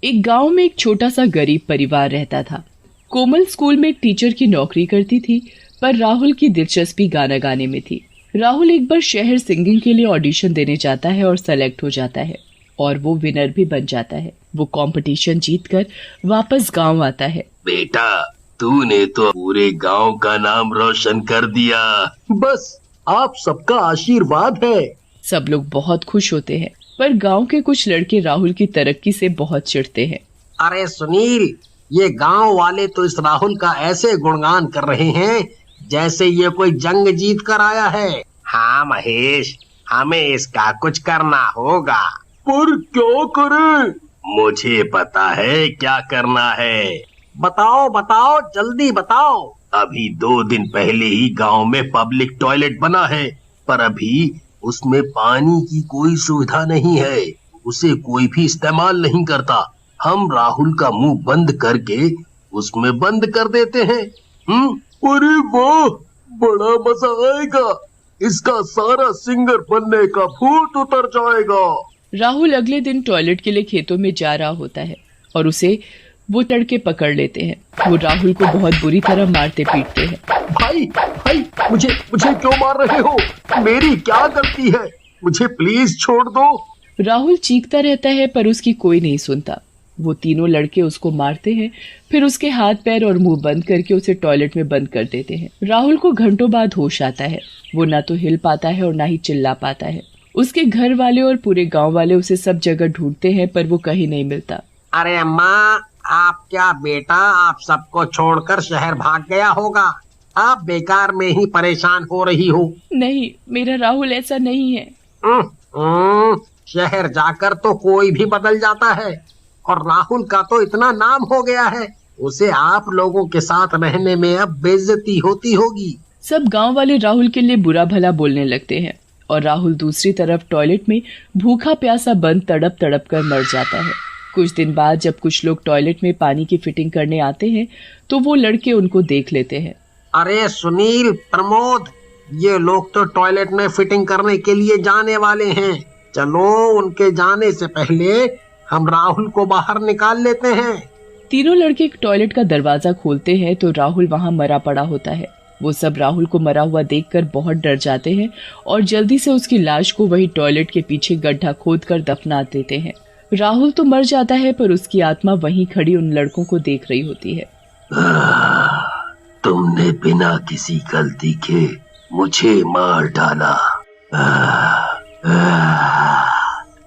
एक गांव में एक छोटा सा गरीब परिवार रहता था। कोमल स्कूल में एक टीचर की नौकरी करती थी, पर राहुल की दिलचस्पी गाना गाने में थी। राहुल एक बार शहर सिंगिंग के लिए ऑडिशन देने जाता है और सेलेक्ट हो जाता है और वो विनर भी बन जाता है। वो कंपटीशन जीतकर वापस गांव आता है। बेटा, तूने तो पूरे गांव का नाम रोशन कर दिया। बस आप सबका आशीर्वाद है। सब लोग बहुत खुश होते हैं, पर गांव के कुछ लड़के राहुल की तरक्की से बहुत चिढ़ते हैं। अरे सुनील, ये गांव वाले तो इस राहुल का ऐसे गुणगान कर रहे हैं जैसे ये कोई जंग जीत कर आया है। हाँ महेश, हमें इसका कुछ करना होगा। पर क्या करें? मुझे पता है क्या करना है। बताओ बताओ, जल्दी बताओ। अभी 2 दिन पहले ही गांव में पब्लिक टॉयलेट बना है, पर अभी उसमें पानी की कोई सुविधा नहीं है। उसे कोई भी इस्तेमाल नहीं करता। हम राहुल का मुंह बंद करके उसमें बंद कर देते हैं। अरे वाह, बड़ा मजा आएगा। इसका सारा सिंगर बनने का भूत उतर जाएगा। राहुल अगले दिन टॉयलेट के लिए खेतों में जा रहा होता है और उसे वो तड़के पकड़ लेते हैं। वो राहुल को बहुत बुरी तरह मारते पीटते हैं। भाई भाई, मुझे क्यों मार रहे हो? मेरी क्या गलती है? मुझे प्लीज छोड़ दो। राहुल चीखता रहता है, पर उसकी कोई नहीं सुनता। वो तीनों लड़के उसको मारते हैं, फिर उसके हाथ पैर और मुंह बंद करके उसे टॉयलेट में बंद कर देते हैं। राहुल को घंटों बाद होश आता है। वो ना तो हिल पाता है और ना ही चिल्ला पाता है। उसके घर वाले और पूरे गांव वाले उसे सब जगह ढूंढते हैं, पर वो कहीं नहीं मिलता। अरे अम्मा, आप क्या बेटा आप सबको छोड़कर शहर भाग गया होगा? आप बेकार में ही परेशान हो रही हो। नहीं, मेरा राहुल ऐसा नहीं है। शहर जाकर तो कोई भी बदल जाता है, और राहुल का तो इतना नाम हो गया है, उसे आप लोगों के साथ रहने में अब बेइज्जती होती होगी। सब गांव वाले राहुल के लिए बुरा भला बोलने लगते हैं और राहुल दूसरी तरफ टॉयलेट में भूखा प्यासा बंद तड़प तड़प कर मर जाता है। कुछ दिन बाद जब कुछ लोग टॉयलेट में पानी की फिटिंग करने आते हैं, तो वो लड़के उनको देख लेते हैं। अरे सुनील, प्रमोद, ये लोग तो टॉयलेट में फिटिंग करने के लिए जाने वाले हैं। चलो उनके जाने से पहले हम राहुल को बाहर निकाल लेते हैं। तीनों लड़के टॉयलेट का दरवाजा खोलते हैं तो राहुल वहाँ मरा पड़ा होता है। वो सब राहुल को मरा हुआ देखकर बहुत डर जाते हैं और जल्दी से उसकी लाश को वही टॉयलेट के पीछे गड्ढा खोदकर दफना देते हैं। राहुल तो मर जाता है, पर उसकी आत्मा वहीं खड़ी उन लड़कों को देख रही होती है। तुमने बिना किसी गलती के मुझे मार डाला।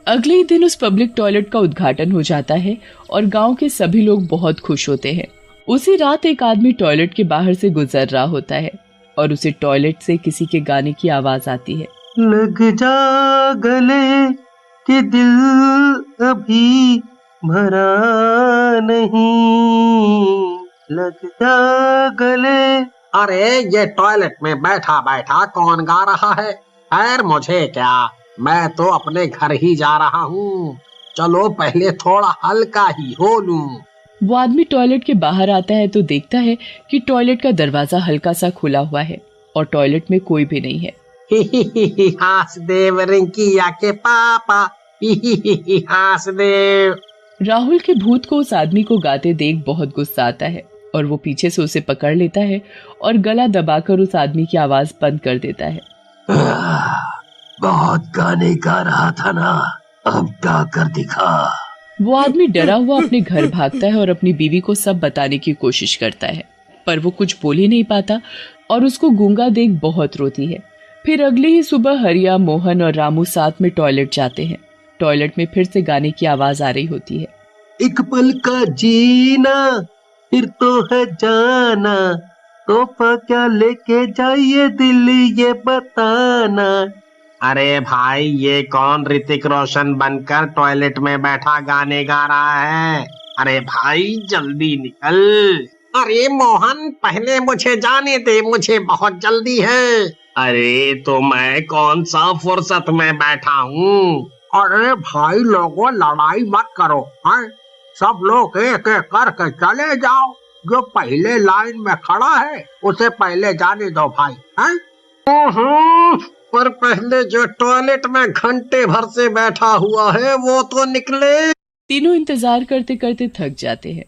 अगले ही दिन उस पब्लिक टॉयलेट का उद्घाटन हो जाता है और गांव के सभी लोग बहुत खुश होते हैं। उसी रात एक आदमी टॉयलेट के बाहर से गुजर रहा होता है और उसे टॉयलेट से किसी के गाने की आवाज आती है। लग जा गले कि दिल अभी भरा नहीं, लग जा गले। अरे ये टॉयलेट में बैठा बैठा कौन गा रहा है? खैर मुझे क्या, मैं तो अपने घर ही जा रहा हूँ। चलो पहले थोड़ा हल्का ही हो लूं। वो आदमी टॉयलेट के बाहर आता है तो देखता है कि टॉयलेट का दरवाजा हल्का सा खुला हुआ है और टॉयलेट में कोई भी नहीं है। हासदेव रिंकिया के पापा, हासदेव। राहुल के भूत को उस आदमी को गाते देख बहुत गुस्सा आता है और वो पीछे से उसे पकड़ लेता है और गला दबाकर उस आदमी की आवाज बंद कर देता है। बहुत गाने गा रहा था ना, अब गा कर दिखा। वो आदमी डरा हुआ अपने घर भागता है और अपनी बीवी को सब बताने की कोशिश करता है, पर वो कुछ बोल ही नहीं पाता और उसको गूंगा देख बहुत रोती है। फिर अगली ही सुबह हरिया, मोहन और रामू साथ में टॉयलेट जाते हैं। टॉयलेट में फिर से गाने की आवाज आ रही होती है। एक पल का जीना फिर तो है जाना, तोहफा क्या लेके जाइए दिल ये बताना। अरे भाई, ये कौन ऋतिक रोशन बनकर टॉयलेट में बैठा गाने गा रहा है? अरे भाई जल्दी निकल। अरे मोहन, पहले मुझे जाने दे, मुझे बहुत जल्दी है। अरे तो मैं कौन सा फुर्सत में बैठा हूँ। अरे भाई लोगों, लड़ाई मत करो। सब लोग एक एक करके चले जाओ। जो पहले लाइन में खड़ा है उसे पहले जाने दो भाई। पर पहले जो टॉयलेट में घंटे भर से बैठा हुआ है वो तो निकले। तीनों इंतजार करते करते थक जाते हैं।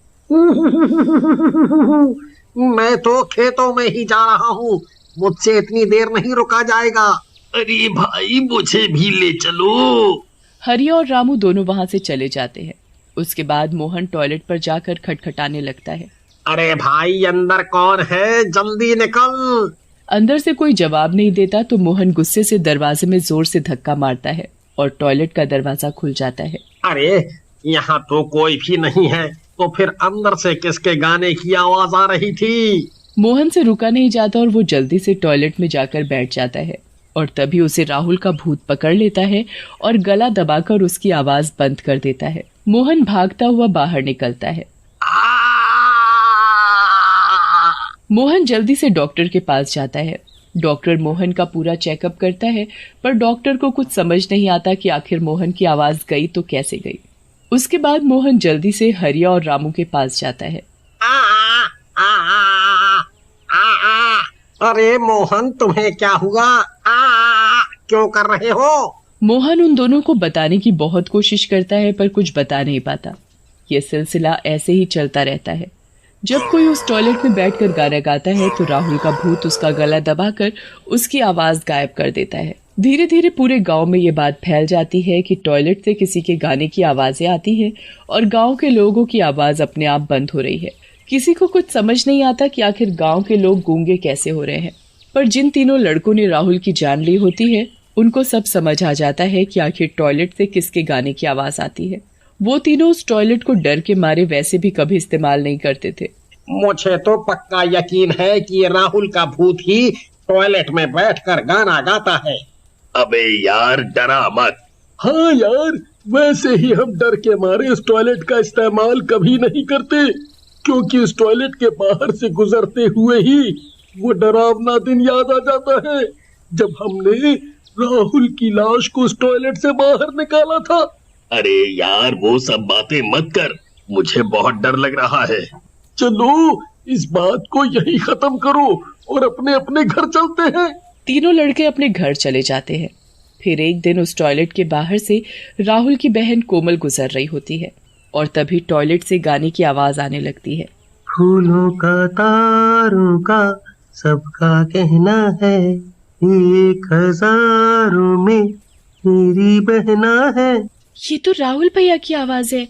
मैं तो खेतों में ही जा रहा हूँ, मुझसे इतनी देर नहीं रुका जाएगा। अरे भाई मुझे भी ले चलो। हरिया और रामू दोनों वहां से चले जाते हैं। उसके बाद मोहन टॉयलेट पर जाकर खटखटाने लगता है। अरे भाई अंदर कौन है, जल्दी निकल। अंदर से कोई जवाब नहीं देता तो मोहन गुस्से से दरवाजे में जोर से धक्का मारता है और टॉयलेट का दरवाजा खुल जाता है। अरे यहाँ तो कोई भी नहीं है, तो फिर अंदर से किसके गाने की आवाज आ रही थी? मोहन से रुका नहीं जाता और वो जल्दी से टॉयलेट में जाकर बैठ जाता है और तभी उसे राहुल का भूत पकड़ लेता है और गला दबाकर उसकी आवाज बंद कर देता है। मोहन भागता हुआ बाहर निकलता है। मोहन जल्दी से डॉक्टर के पास जाता है। डॉक्टर मोहन का पूरा चेकअप करता है, पर डॉक्टर को कुछ समझ नहीं आता कि आखिर मोहन की आवाज गई तो कैसे गई। उसके बाद मोहन जल्दी से हरिया और रामू के पास जाता है। अरे मोहन तुम्हें क्या हुआ? क्यों कर रहे हो? मोहन उन दोनों को बताने की बहुत कोशिश करता है पर कुछ बता नहीं पाता। ये सिलसिला ऐसे ही चलता रहता है। जब कोई उस टॉयलेट में बैठकर गाना गाता है तो राहुल का भूत उसका गला दबाकर उसकी आवाज गायब कर देता है। धीरे धीरे पूरे गांव में ये बात फैल जाती है कि टॉयलेट से किसी के गाने की आवाजें आती हैं और गांव के लोगों की आवाज अपने आप बंद हो रही है। किसी को कुछ समझ नहीं आता कि आखिर गांव के लोग गूंगे कैसे हो रहे हैं, पर जिन तीनों लड़कों ने राहुल की जान ली होती है उनको सब समझ आ जाता है कि आखिर टॉयलेट से किसके गाने की आवाज आती है। वो तीनों उस टॉयलेट को डर के मारे वैसे भी कभी इस्तेमाल नहीं करते थे। मुझे तो पक्का यकीन है कि ये राहुल का भूत ही टॉयलेट में बैठकर गाना गाता है। अबे यार डरा मत। हाँ यार, वैसे ही हम डर के मारे इस टॉयलेट का इस्तेमाल कभी नहीं करते, क्योंकि इस टॉयलेट के बाहर से गुजरते हुए ही वो डरावना दिन याद आ जाता है जब हमने राहुल की लाश को उस टॉयलेट से बाहर निकाला था। अरे यार वो सब बातें मत कर, मुझे बहुत डर लग रहा है। चलो इस बात को यही खत्म करो और अपने अपने घर चलते हैं। तीनों लड़के अपने घर चले जाते हैं। फिर एक दिन उस टॉयलेट के बाहर से राहुल की बहन कोमल गुजर रही होती है और तभी टॉयलेट से गाने की आवाज आने लगती है। फूलों का तारों का सबका कहना है, 1000 में मेरी बहना है। ये तो राहुल भैया की आवाज है।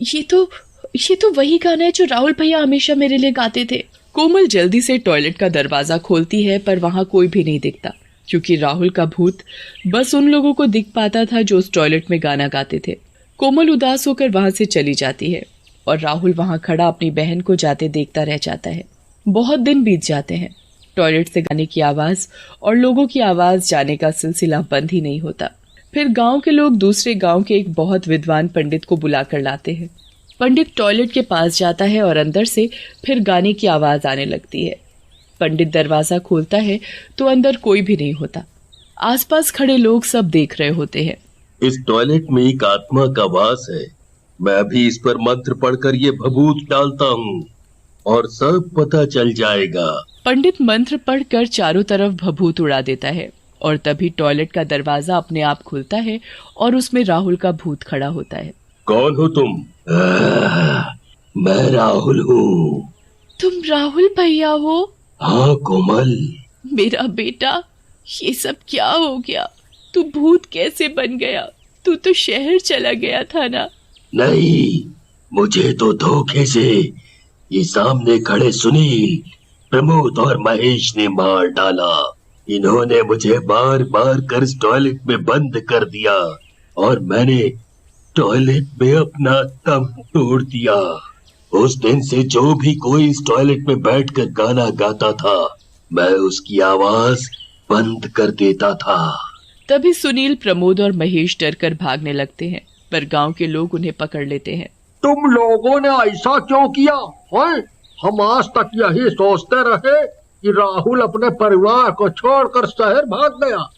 ये तो वही गाना है जो राहुल भैया हमेशा मेरे लिए गाते थे। कोमल जल्दी से टॉयलेट का दरवाजा खोलती है पर वहां कोई भी नहीं दिखता, क्योंकि राहुल का भूत बस उन लोगों को दिख पाता था जो उस टॉयलेट में गाना गाते थे। कोमल उदास होकर वहां से चली जाती है और राहुल वहां खड़ा अपनी बहन को जाते देखता रह जाता है। बहुत दिन बीत जाते हैं। टॉयलेट से गाने की आवाज और लोगों की आवाज जाने का सिलसिला बंद ही नहीं होता। फिर गांव के लोग दूसरे गांव के एक बहुत विद्वान पंडित को बुलाकर लाते हैं। पंडित टॉयलेट के पास जाता है और अंदर से फिर गाने की आवाज आने लगती है। पंडित दरवाजा खोलता है तो अंदर कोई भी नहीं होता। आसपास खड़े लोग सब देख रहे होते हैं। इस टॉयलेट में एक आत्मा का वास है। मैं अभी इस पर मंत्र पढ़कर ये भभूत डालता हूँ और सब पता चल जाएगा। पंडित मंत्र पढ़कर चारों तरफ भभूत उड़ा देता है और तभी टॉयलेट का दरवाजा अपने आप खुलता है और उसमें राहुल का भूत खड़ा होता है। कौन हो तुम? मैं राहुल हूँ। तुम राहुल भैया हो? हाँ कोमल। मेरा बेटा, ये सब क्या हो गया? तू भूत कैसे बन गया? तू तो शहर चला गया था ना? नहीं, मुझे तो धोखे से ये सामने खड़े सुनील, प्रमोद और महेश ने मार डाला। इन्होंने मुझे बार बार कर इस टॉयलेट में बंद कर दिया और मैंने टॉयलेट में अपना दम तोड़ दिया। उस दिन से जो भी कोई इस टॉयलेट में बैठकर गाना गाता था, मैं उसकी आवाज बंद कर देता था। तभी सुनील, प्रमोद और महेश डरकर भागने लगते हैं, पर गांव के लोग उन्हें पकड़ लेते हैं। तुम लोगों ने ऐसा क्यों किया है? हम आज तक यही सोचते रहे कि राहुल अपने परिवार को छोड़कर शहर भाग गया।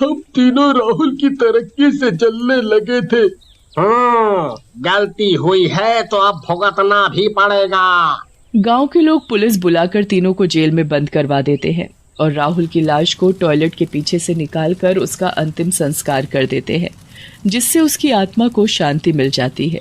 हम तीनों राहुल की तरक्की से जलने लगे थे। हाँ, गलती हुई है तो अब भुगतना भी पड़ेगा। गांव के लोग पुलिस बुलाकर तीनों को जेल में बंद करवा देते हैं और राहुल की लाश को टॉयलेट के पीछे से निकालकर उसका अंतिम संस्कार कर देते हैं, जिससे उसकी आत्मा को शांति मिल जाती है।